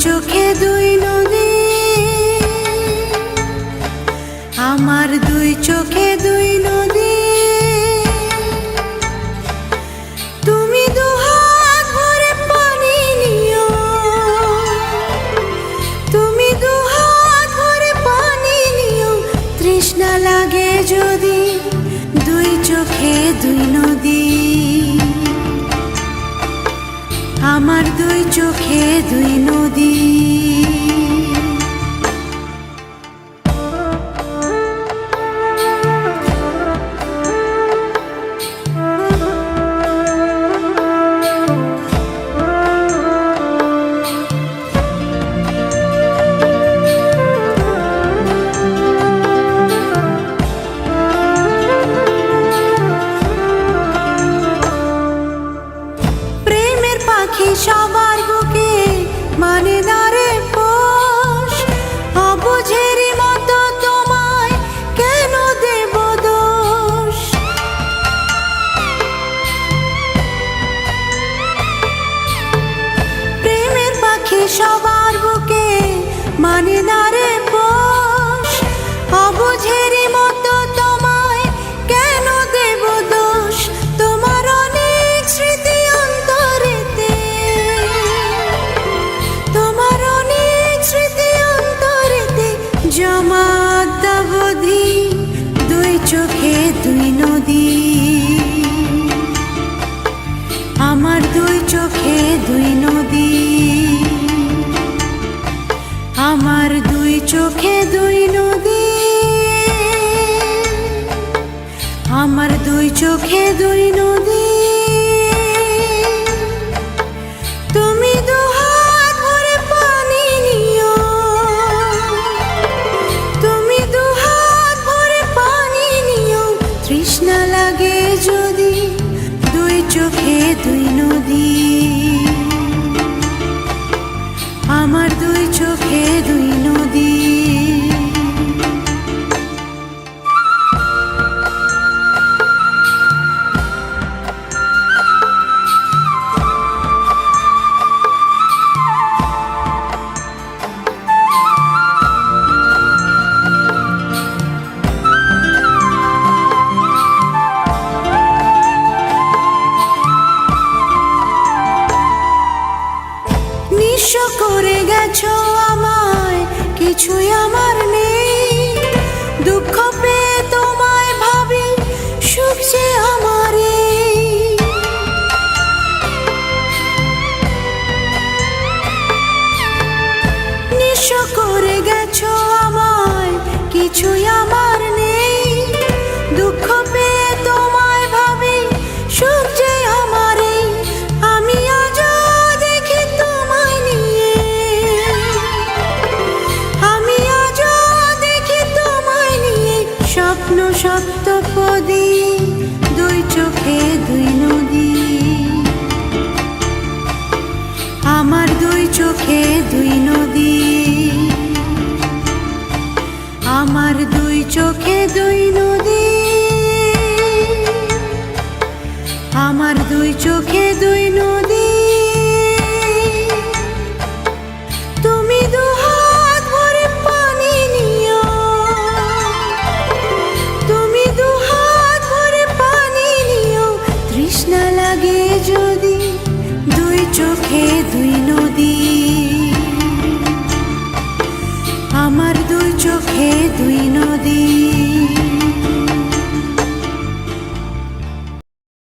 চোখে দুই নদী, আমার দুই চোখে দুই নদী। তুমি দুহাত ভরে পানি নিও, তুমি দুহাত ভরে পানি নিও। তৃষ্ণা লাগে যদি দুই চোখে দুই নদী, আমার দুই চোখে দুই নদী। সবার বুকে মানে দাঁড়ে পোষ, অবুঝেরই মতো তোমায় কেন দেব দোষ। প্রেমের পাখি সবার বুকে মানে দাঁড়ে পোষ, অবুঝেরই মতো তোমায় কেন দেব দোষ। তোমার অনেক স্মৃতি অন্তরেতে, জমাদ্দাবধি দুই চোখে দুই নদী, আমার দুই চোখে দুই নদী, আমার দুই চোখে দুই নদী, আমার দুই চোখে দুই নদী। তুমি দুহাত ভরে পানি নিও, তুমি দুহাত ভরে পানি নিও। তৃষ্ণা লাগে যদি দুই চোখে দুই নদী, আমার দুই চোখে দুই নদী। নিঃস্ব করে গেছো আমায়, কিছুই আমার নেই। দুঃখ পেয়ে তোমায় ভাবি, সুখ যে আমার। নিঃস্ব করে গেছো আমায়, কিছুই আমার নেই। দুঃখ পেয়ে তোমায় ভাবি, সুখ যে আমার। আমি আজ দেখি তোমায় নিয়ে, আমি আজ দেখি তোমায় নিয়ে। স্বপ্ন সপ্তপদী দুই চোখে দুই নদী, আমার দুই চোখে দুই নদী, আমার দুই চোখে দুই নদী, আমার দুই চোখে দুই নদী। তুমি দুহাত ভরে পানি নিও, তুমি দুহাত ভরে পানি নিও। তৃষ্ণা লাগে যদি দুই চোখে দুই নদী, আমার দুই চোখে দুই নদী।